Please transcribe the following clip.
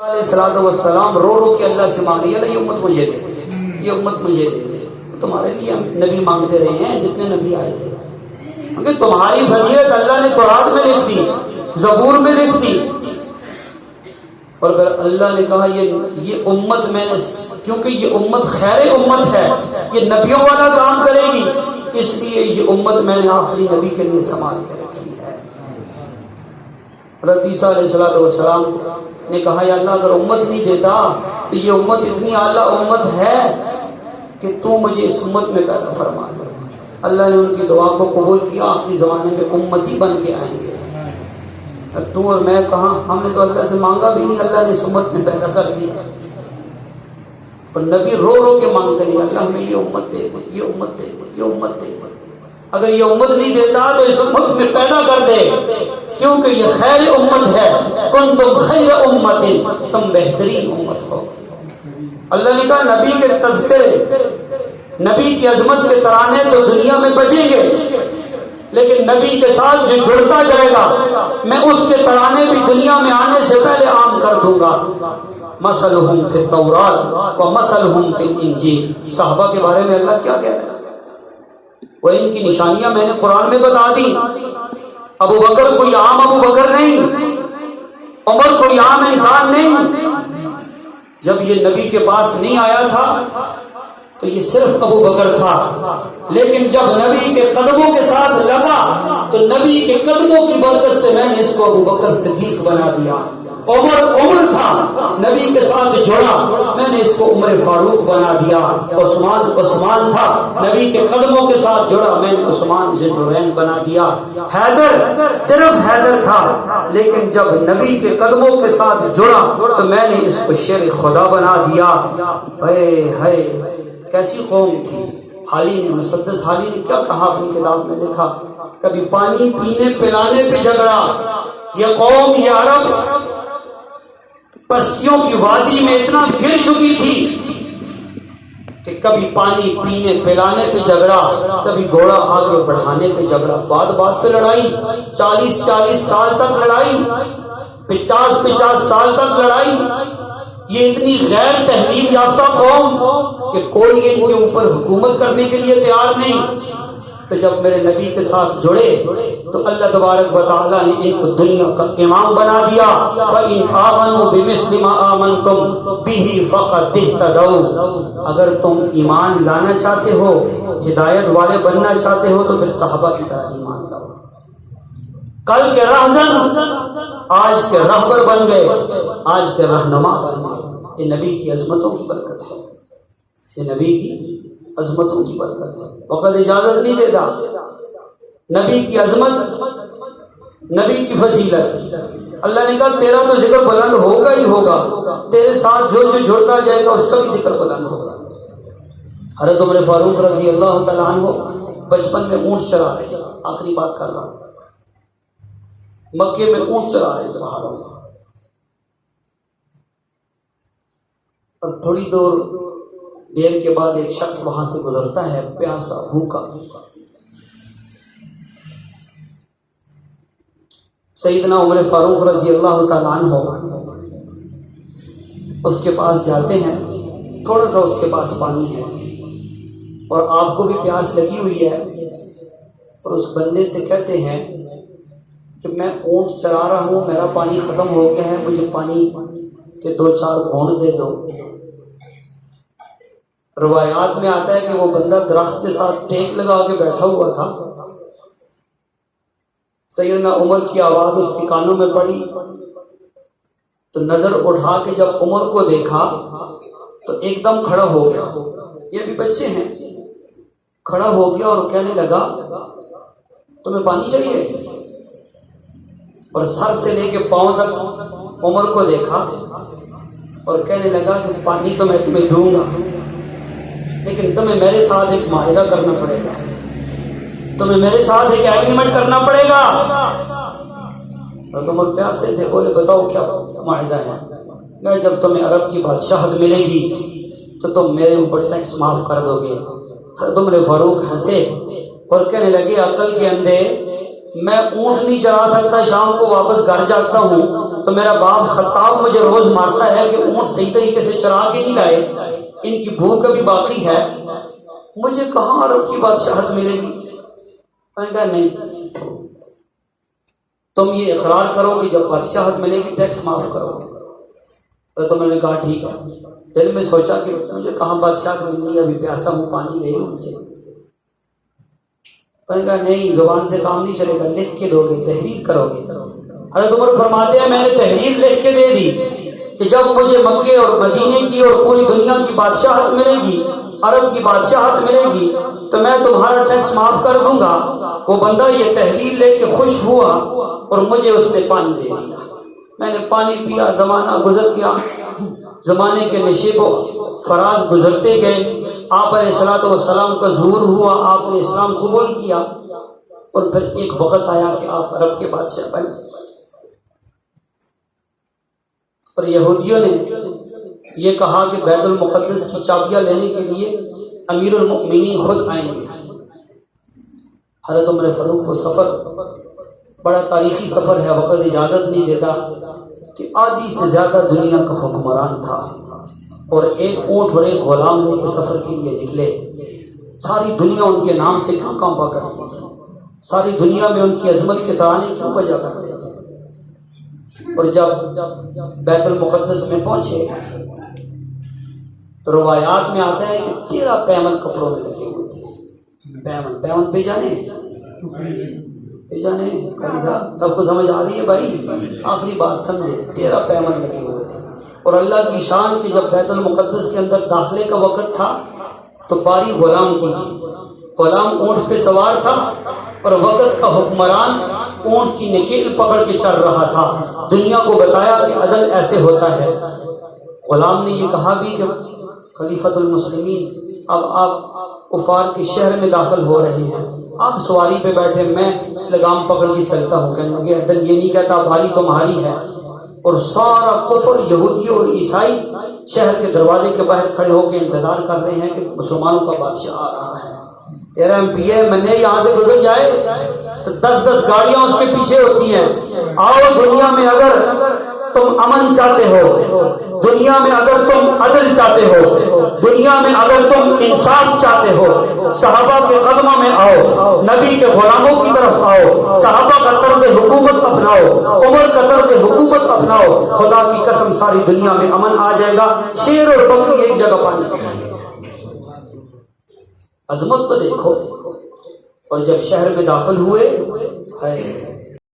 علیہ الصلوۃ والسلام رو رو کے اللہ سے مانگ رہی ہے، اللہ یہ امت مجھے دے، یہ امت مجھے دے۔ تمہارے لیے ہم نبی مانگتے رہے ہیں جتنے نبی آئے تھے، کیونکہ تمہاری فضیلت اللہ نے تورات میں لکھ دی، زبور میں لکھ دی، اور پھر اللہ نے کہا یہ امت میں نے، کیونکہ یہ امت خیر امت ہے، یہ نبیوں والا کام کرے گی، اس لیے یہ امت میں نے آخری نبی کے لیے سنبھال کے رکھی ہے۔ حضرت عیسیٰ علیہ السلام نے کہا یا اللہ اگر امت نہیں دیتا تو یہ امت اتنی اعلیٰ امت ہے کہ تو مجھے اس امت میں پیدا فرما دے۔ اللہ نے ان کی دعا کو قبول کیا، آخری زمانے میں امتی بن کے آئیں گے۔ تو اور میں کہاں، ہم نے تو اللہ سے مانگا بھی نہیں، اللہ نے اس امت میں پیدا کر دیا، اور نبی رو رو کے مانگتے ہیں اللہ ہمیں یہ امت دے، یہ امت دے، یہ امت دے۔ اگر یہ امت نہیں دیتا تو اس امت میں پیدا کر دے، کیونکہ یہ خیر امت ہے، کنتم خیر امت، تم بہترین امت ہو۔ اللہ نے کہا نبی کے تذکرے، نبی کی عظمت کے ترانے تو دنیا میں بجیں گے، لیکن نبی کے ساتھ جو جڑتا جائے گا میں اس کے ترانے بھی دنیا میں آنے سے پہلے عام کر دوں گا۔ مثلہم فی التوراۃ و مثلہم فی الانجیل، صحابہ کے بارے میں اللہ کیا کہہ رہا ہے؟ وہ ان کی نشانیاں میں نے قرآن میں بتا دی۔ ابو بکر کوئی عام ابو بکر نہیں، عمر کوئی عام انسان نہیں۔ جب یہ نبی کے پاس نہیں آیا تھا تو یہ صرف ابو بکر تھا، لیکن جب نبی کے قدموں کے ساتھ لگا تو نبی کے قدموں کی برکت سے میں نے اس کو ابو بکر صدیق بنا دیا۔ عمر تھا، نبی کے ساتھ جڑا، میں نے اس کو عمر فاروق بنا دیا۔ عثمان تھا، نبی کے قدموں کے ساتھ جڑا، میں نے عثمان ذی النورین بنا دیا۔ حیدر صرف حیدر تھا، لیکن جب نبی کے قدموں کے ساتھ جڑا تو میں نے اس کو شیر خدا بنا دیا۔ ہائے کیسی قوم تھی۔ حالی نے، مسدس حالی نے کیا کہا اپنی کتاب میں لکھا، کبھی پانی پینے پلانے پہ جھگڑا، یہ قوم، یہ عرب پستیوں کی وادی میں اتنا گر چکی تھی کہ کبھی پانی پینے پلانے پہ جھگڑا، کبھی گھوڑا آگے بڑھانے پہ جھگڑا، بات بات پہ لڑائی، 40 سال تک لڑائی، 50 سال تک لڑائی۔ یہ اتنی غیر تہذیب یافتہ قوم کہ کوئی ان کے اوپر حکومت کرنے کے لیے تیار نہیں۔ تو جب میرے نبی کے ساتھ جڑے تو اللہ تبارک و تعالیٰ نے ان کو دنیا کا امام بنا دیا۔ فَإِنْ آمَنُوا بِمِثْلِ مَا آمَنْتُمْ بِهِ فَقَدِ اهْتَدَوْا، اگر تم ایمان لانا چاہتے ہو، ہدایت والے بننا چاہتے ہو تو پھر صحابہ کی طرح ایمان لاؤ۔ کل کے رہزن آج کے رہبر بن گئے، آج کے رہنما بن گئے۔ یہ نبی کی عظمتوں کی برکت ہے، یہ نبی کی عظمتوں کی برکت ہے۔ وقت اجازت نہیں دیتا، نبی کی عظمت، نبی کی فضیلت، اللہ نے کہا تیرا تو ذکر بلند ہوگا ہی ہوگا، تیرے ساتھ جو جو جڑتا جائے گا اس کا بھی ذکر بلند ہوگا۔ حضرت عمر فاروق رضی اللہ تعالیٰ عنہ بچپن میں اونٹ چرا رہے تھے، آخری بات کر رہا ہوں، مکے میں اونٹ چرا رہے تھے پہاڑوں میں، اور تھوڑی دیر کے بعد ایک شخص وہاں سے گزرتا ہے، پیاسا بھوکا۔ سیدنا عمر فاروق رضی اللہ تعالیٰ عنہ اس کے پاس جاتے ہیں، تھوڑا سا اس کے پاس پانی ہے اور آپ کو بھی پیاس لگی ہوئی ہے، اور اس بندے سے کہتے ہیں کہ میں اونٹ چرا رہا ہوں، میرا پانی ختم ہو گیا ہے، مجھے پانی کے 2-4 گھونٹ دے دو۔ روایات میں آتا ہے کہ وہ بندہ درخت کے ساتھ ٹیک لگا کے بیٹھا ہوا تھا۔ سیدنا عمر کی آواز اس کے کانوں میں پڑی تو نظر اٹھا کے جب عمر کو دیکھا تو ایک دم کھڑا ہو گیا، یہ بھی بچے ہیں، کھڑا ہو گیا اور کہنے لگا تمہیں پانی چاہیے؟ اور سر سے لے کے پاؤں تک عمر کو دیکھا اور کہنے لگا کہ پانی تو میں تمہیں دوں گا، لیکن تمہیں میرے ساتھ ایک معاہدہ کرنا پڑے گا، تمہیں میرے ساتھ ایک ایگریمنٹ کرنا پڑے گا۔ اور عمر پیاسے تھے، بولے بتاؤ کیا معاہدہ ہے؟ کہ جب تمہیں عرب کی بادشاہت ملے گی تو تم میرے اوپر ٹیکس معاف کر دو گے۔ عمر فاروق ہنسے اور کہنے لگے عقل کے اندھے، میں اونٹ نہیں چرا سکتا، شام کو واپس گھر جاتا ہوں تو میرا باپ خطاب مجھے روز مارتا ہے کہ اونٹ صحیح طریقے سے چرا کے نہیں لائے، ان کی بھوک ابھی باقی ہے، مجھے کہاں عرب کی بادشاہت ملے گی؟ میں نے کہا نہیں، تم یہ اقرار کرو کہ جب بادشاہت ملے گی ٹیکس معاف کرو گے۔ تو میں نے کہا ٹھیک ہے۔ دل میں سوچا کہ مجھے کہاں بادشاہت ملنی ہے، ابھی پیاسا ہوں، پانی لے ان سے۔ میں نے کہا نہیں، زبان سے کام نہیں چلے گا، لکھ کے دو گے، تحریر کرو گے۔ حضرت عمر فرماتے ہیں میں نے تحریر لکھ کے دے دی کہ جب مجھے مکے اور مدینے کی اور پوری دنیا کی بادشاہت ملے گی، عرب کی بادشاہت ملے گی، تو میں تمہارا ٹیکس معاف کر دوں گا۔ وہ بندہ یہ تحریر لے کے خوش ہوا اور مجھے اس نے پانی دے دیا۔ میں نے پانی پیا، زمانہ گزر گیا، زمانے کے نشیب و فراز گزرتے گئے، آپ علیہ الصلوۃ والسلام کا ظہور ہوا، آپ نے اسلام قبول کیا، اور پھر ایک وقت آیا کہ آپ عرب کے بادشاہ بنے۔ اور یہودیوں نے یہ کہا کہ بیت المقدس کی چابیاں لینے کے لیے امیر المؤمنین خود آئیں گے۔ حضرت عمر فاروق کو سفر بڑا تاریخی سفر ہے، وقت اجازت نہیں دیتا کہ آدھی سے زیادہ دنیا کا حکمران تھا اور ایک اونٹ اور ایک غلام لے کے سفر کے لیے نکلے۔ ساری دنیا ان کے نام سے کیوں کانپا کرتی تھی، ساری دنیا میں ان کی عظمت کے ترانے کیوں بجا کرتے تھے۔ اور جب بیت المقدس میں پہنچے تو روایات میں آتا ہے کہ 13 پیمن کپڑوں میں لگے ہوئے تھے۔ پیمن پہ جانے قاری صاحب سب کو سمجھ آ رہی ہے بھائی؟ آخری بات سمجھے، 13 پیمن لگے ہوئے تھے۔ اور اللہ کی شان کہ جب بیت المقدس کے اندر داخلے کا وقت تھا تو باری غلام کی تھی، غلام اونٹ پہ سوار تھا اور وقت کا حکمران اونٹ کی نکیل پکڑ کے چل رہا تھا، دنیا کو بتایا کہ عدل ایسے ہوتا ہے۔ غلام نے یہ کہا بھی کہ خلیفۃ المسلمین اب آپ کفار کے شہر میں داخل ہو رہے ہیں، آپ سواری پہ بیٹھے، میں لگام پکڑ کے چلتا ہوں۔ کہنے لگے عدل یہ نہیں کہتا، باری تمہاری ہے۔ اور سارا کفر، یہودی اور عیسائی شہر کے دروازے کے باہر کھڑے ہو کے انتظار کر رہے ہیں کہ مسلمانوں کا بادشاہ آ رہا ہے۔ تیرا ایم پی اے منع یہاں سے گزر جائے تو 10 گاڑیاں اس کے پیچھے ہوتی ہیں۔ آؤ، دنیا میں اگر تم امن چاہتے ہو، دنیا میں اگر تم عدل چاہتے ہو، دنیا میں اگر تم انصاف چاہتے ہو، صحابہ کے قدموں میں آؤ، نبی کے غلاموں کی طرف آؤ، صحابہ کا طرز حکومت اپناؤ، عمر کا طرز حکومت اپناؤ، خدا کی قسم ساری دنیا میں امن آ جائے گا، شیر اور بکری ایک جگہ پانی پائیں گے۔ عظمت تو دیکھو۔ اور جب شہر میں داخل ہوئے،